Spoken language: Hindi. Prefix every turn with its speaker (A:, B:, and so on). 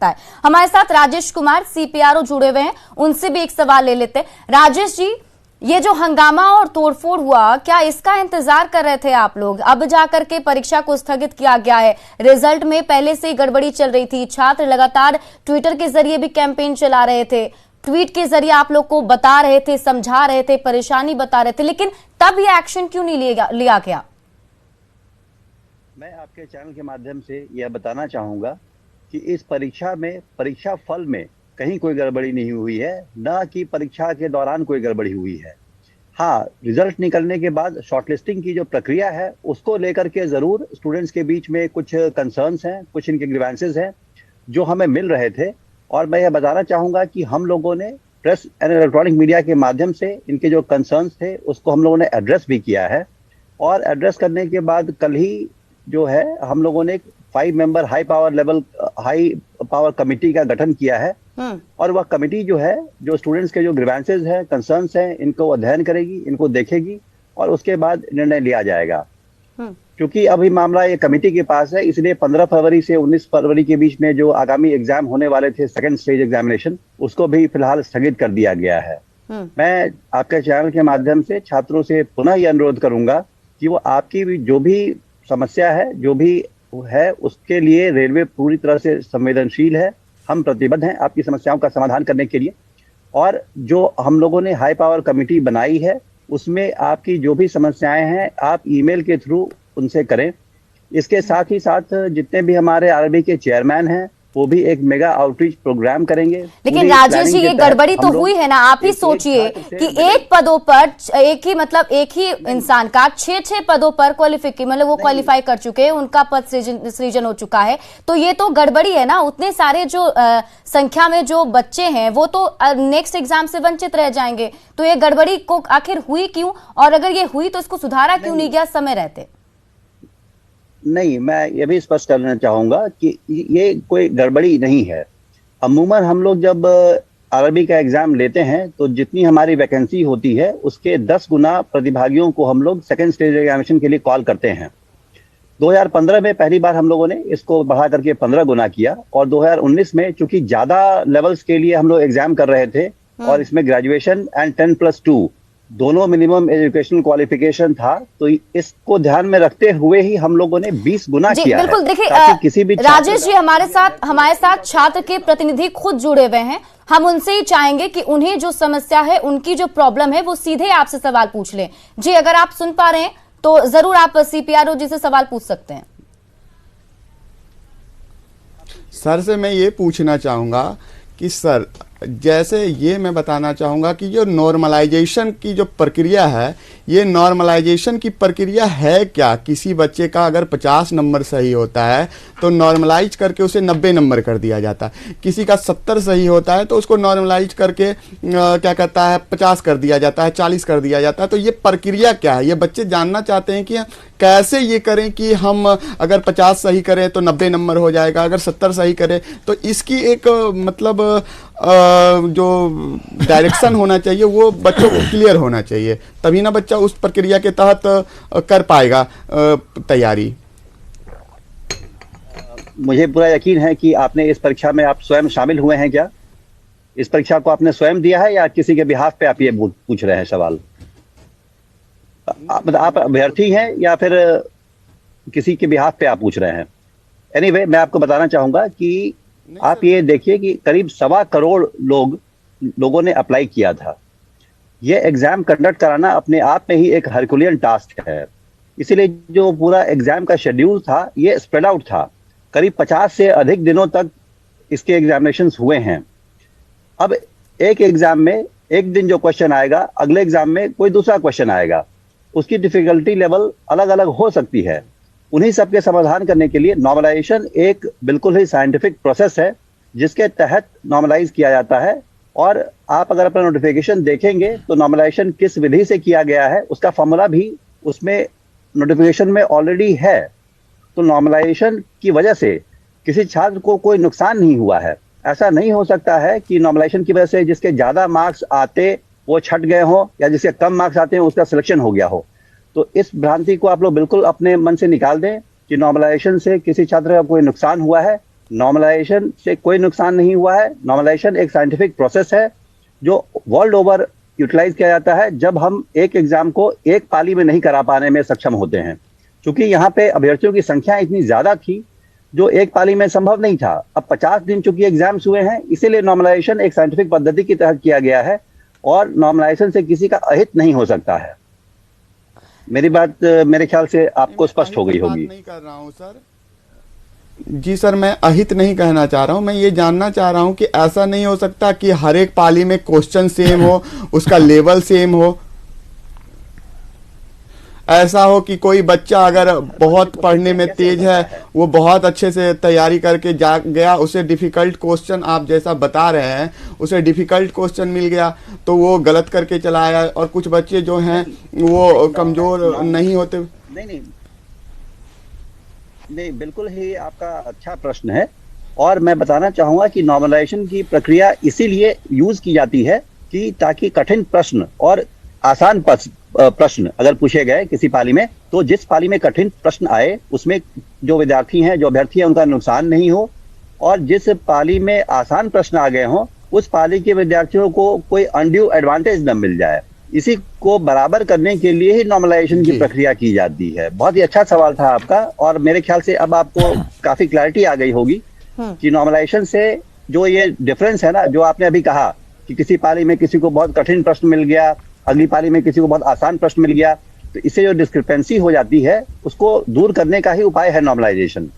A: सकता है। हमारे साथ राजेश कुमार CPRO जुड़े हुए हैं, उनसे भी एक सवाल ले लेते हैं। राजेश जी, ये जो हंगामा और तोड़फोड़ हुआ, क्या इसका इंतजार कर रहे थे आप लोग? अब जाकर के परीक्षा को स्थगित किया गया है, रिजल्ट में पहले से ही गड़बड़ी चल रही थी, छात्र लगातार ट्विटर के जरिए भी कैंपेन चला रहे थे, ट्वीट के जरिए आप लोग को बता रहे थे, समझा रहे थे, परेशानी बता रहे थे, लेकिन तब ये एक्शन क्यों नहीं लिया गया?
B: मैं आपके चैनल के माध्यम से यह बताना चाहूंगा कि इस परीक्षा में, परीक्षा फल में कहीं कोई गड़बड़ी नहीं हुई है, ना कि परीक्षा के दौरान कोई गड़बड़ी हुई है। हाँ, रिजल्ट निकलने के बाद शॉर्टलिस्टिंग की जो प्रक्रिया है उसको लेकर के जरूर स्टूडेंट्स के बीच में कुछ कंसर्न्स हैं, कुछ इनके ग्रीवेंसेस हैं जो हमें मिल रहे थे। और मैं यह बताना चाहूंगा कि हम लोगों ने प्रेस एंड इलेक्ट्रॉनिक मीडिया के माध्यम से इनके जो कंसर्न्स थे उसको हम लोगों ने एड्रेस भी किया है। और एड्रेस करने के बाद कल ही जो है हम लोगों ने 5 मेंबर हाई पावर कमेटी का गठन किया है। और वह कमेटी जो है, जो स्टूडेंट्स के जो ग्रीवेंसेस हैं, कंसर्न्स हैं, इनको अध्ययन करेगी, इनको देखेगी और उसके बाद निर्णय लिया जाएगा। क्योंकि अभी मामला ये कमेटी के पास है, इसलिए 15 फरवरी से 19 फरवरी के बीच में जो आगामी एग्जाम होने वाले थे, सेकंड स्टेज एग्जामिनेशन, उसको भी फिलहाल स्थगित कर दिया गया है। मैं आपके चैनल के माध्यम से छात्रों से पुनः ये अनुरोध करूंगा कि वो आपकी भी जो भी समस्या है, जो भी है, उसके लिए रेलवे पूरी तरह से संवेदनशील है। हम प्रतिबद्ध हैं आपकी समस्याओं का समाधान करने के लिए। और जो हम लोगों ने हाई पावर कमेटी बनाई है उसमें आपकी जो भी समस्याएं हैं आप ईमेल के थ्रू उनसे करें। इसके साथ ही साथ जितने भी हमारे आरबी के चेयरमैन हैं वो भी एक मेगा आउटरीच प्रोग्राम करेंगे।
A: लेकिन राजेश जी, ये गड़बड़ी तो हुई है ना? आप ही सोचिए कि एक पदों पर एक ही इंसान का 6 पदों पर वो क्वालिफाई कर चुके हैं, उनका पद सृजन हो चुका है, तो ये तो गड़बड़ी है ना। उतने सारे जो संख्या में जो बच्चे हैं वो तो नेक्स्ट एग्जाम से वंचित रह जाएंगे। तो ये गड़बड़ी को आखिर हुई क्यों, और अगर ये हुई तो इसको सुधारा क्यों नहीं गया समय रहते?
B: नहीं, मैं ये भी स्पष्ट करना चाहूंगा कि ये कोई गड़बड़ी नहीं है। अमूमन हम लोग जब आरबी का एग्जाम लेते हैं तो जितनी हमारी वैकेंसी होती है उसके 10 गुना प्रतिभागियों को हम लोग सेकंड स्टेज एग्जामिनेशन के लिए कॉल करते हैं। 2015 में पहली बार हम लोगों ने इसको बढ़ा करके 15 गुना किया, और 2019 में चूंकि ज्यादा लेवल्स के लिए हम लोग एग्जाम कर रहे थे और इसमें ग्रेजुएशन एंड 10+2 दोनों मिनिमम एजुकेशनल क्वालिफिकेशन था, तो इसको ध्यान में रखते हुए ही हम लोगों ने 20 गुना किया है।
A: बिल्कुल, देखिए किसी भी राजेश जी, हमारे साथ छात्र के प्रतिनिधि खुद जुड़े हुए हैं। हम उनसे ही चाहेंगे कि उन्हें जो समस्या है, उनकी जो प्रॉब्लम है, वो सीधे आपसे सवाल पूछ लें। जी, अगर आप सुन पा रहे हैं तो जरूर आप CPRO जी से सवाल पूछ सकते हैं।
C: सर से मैं ये पूछना चाहूंगा कि सर, जैसे ये मैं बताना चाहूँगा कि जो नॉर्मलाइजेशन की जो प्रक्रिया है, ये नॉर्मलाइजेशन की प्रक्रिया है क्या? किसी बच्चे का अगर 50 नंबर सही होता है तो नॉर्मलाइज करके उसे 90 नंबर कर दिया जाता है। किसी का 70 सही होता है तो उसको नॉर्मलाइज करके क्या कहता है 50 कर दिया जाता है, 40 कर दिया जाता है। तो ये प्रक्रिया क्या है? ये बच्चे जानना चाहते हैं कि कैसे ये करें कि हम अगर 50 सही करें तो 90 नंबर हो जाएगा, अगर 70 सही करें तो इसकी एक मतलब जो डायरेक्शन होना चाहिए वो बच्चों को क्लियर होना चाहिए, तभी ना बच्चा उस प्रक्रिया के तहत कर पाएगा तैयारी।
B: मुझे पूरा यकीन है कि आपने इस परीक्षा में आप स्वयं शामिल हुए हैं क्या? इस परीक्षा को आपने स्वयं दिया है या किसी के बिहाफ पे आप ये पूछ रहे हैं सवाल? आप अभ्यर्थी हैं या फिर किसी के बिहाफ पे आप पूछ रहे हैं? एनीवे, मैं आपको बताना चाहूंगा कि आप ये देखिए कि करीब 1.25 करोड़ लोगों ने अप्लाई किया था। ये एग्जाम कंडक्ट कराना अपने आप में ही एक हरकुलियन टास्क है। इसीलिए जो पूरा एग्जाम का शेड्यूल था ये स्प्रेड आउट था। करीब 50 से अधिक दिनों तक इसके एग्जामिनेशंस हुए हैं। अब एक एग्जाम में एक दिन जो क्वेश्चन आएगा, अगले एग्जाम में कोई दूसरा क्वेश्चन आएगा, उसकी डिफिकल्टी लेवल अलग अलग हो सकती है। उन्हीं सबके समाधान करने के लिए नॉर्मलाइजेशन एक बिल्कुल ही साइंटिफिक प्रोसेस है जिसके तहत नॉर्मलाइज किया जाता है। और आप अगर अपना नोटिफिकेशन देखेंगे तो नॉर्मलाइजेशन किस विधि से किया गया है उसका फॉर्मूला भी उसमें नोटिफिकेशन में ऑलरेडी है। तो नॉर्मलाइजेशन की वजह से किसी छात्र को कोई नुकसान नहीं हुआ है। ऐसा नहीं हो सकता है कि नॉर्मलाइजेशन की वजह से जिसके ज्यादा मार्क्स आते वो छट गए हो या जिसके कम मार्क्स आते हैं उसका सिलेक्शन हो गया हो। तो इस भ्रांति को आप लोग बिल्कुल अपने मन से निकाल दें कि नॉर्मलाइजेशन से किसी छात्र का कोई नुकसान हुआ है। नॉर्मलाइजेशन से कोई नुकसान नहीं हुआ है। नॉर्मलाइजेशन एक साइंटिफिक प्रोसेस है जो वर्ल्ड ओवर यूटिलाइज किया जाता है जब हम एक एग्जाम को एक पाली में नहीं करा पाने में सक्षम होते हैं। क्योंकि यहाँ पे अभ्यर्थियों की संख्या इतनी ज्यादा थी जो एक पाली में संभव नहीं था। अब 50 दिन चूंकि एग्जाम्स हुए हैं, इसीलिए नॉर्मलाइजेशन एक साइंटिफिक पद्धति के तहत किया गया है और नॉर्मलाइजेशन से किसी का अहित नहीं हो सकता है। मेरी बात मेरे ख्याल से आपको स्पष्ट हो गई होगी।
C: नहीं कर रहा हूँ सर जी सर, मैं अहित नहीं कहना चाह रहा हूँ। मैं ये जानना चाह रहा हूँ कि ऐसा नहीं हो सकता कि हर एक पाली में क्वेश्चन सेम हो, उसका लेवल सेम हो। ऐसा हो कि कोई बच्चा अगर बहुत पढ़ने में तेज है, वो बहुत अच्छे से तैयारी करके जा गया, उसे डिफिकल्ट क्वेश्चन, आप जैसा बता रहे हैं, उसे डिफिकल्ट क्वेश्चन मिल गया तो वो गलत करके चला आया, और कुछ बच्चे जो हैं वो कमजोर नहीं होते।
B: नहीं, बिल्कुल ही आपका अच्छा प्रश्न है। और मैं बताना चाहूंगा कि नॉर्मलाइजेशन की प्रक्रिया इसीलिए यूज की जाती है कि ताकि कठिन प्रश्न और आसान प्रश्न अगर पूछे गए किसी पाली में, तो जिस पाली में कठिन प्रश्न आए उसमें जो विद्यार्थी हैं, जो अभ्यर्थी हैं, उनका नुकसान नहीं हो, और जिस पाली में आसान प्रश्न आ गए हों उस पाली के विद्यार्थियों को कोई अनड्यू एडवांटेज न मिल जाए। इसी को बराबर करने के लिए ही नॉर्मलाइजेशन की प्रक्रिया की जाती है। बहुत ही अच्छा सवाल था आपका, और मेरे ख्याल से अब आपको काफी क्लैरिटी आ गई होगी कि नॉर्मलाइजेशन से जो ये डिफरेंस है ना, जो आपने अभी कहा कि किसी पाली में किसी को बहुत कठिन प्रश्न मिल गया, अगली पाली में किसी को बहुत आसान प्रश्न मिल गया, तो इससे जो डिस्क्रिपेंसी हो जाती है उसको दूर करने का ही उपाय है नॉर्मलाइजेशन।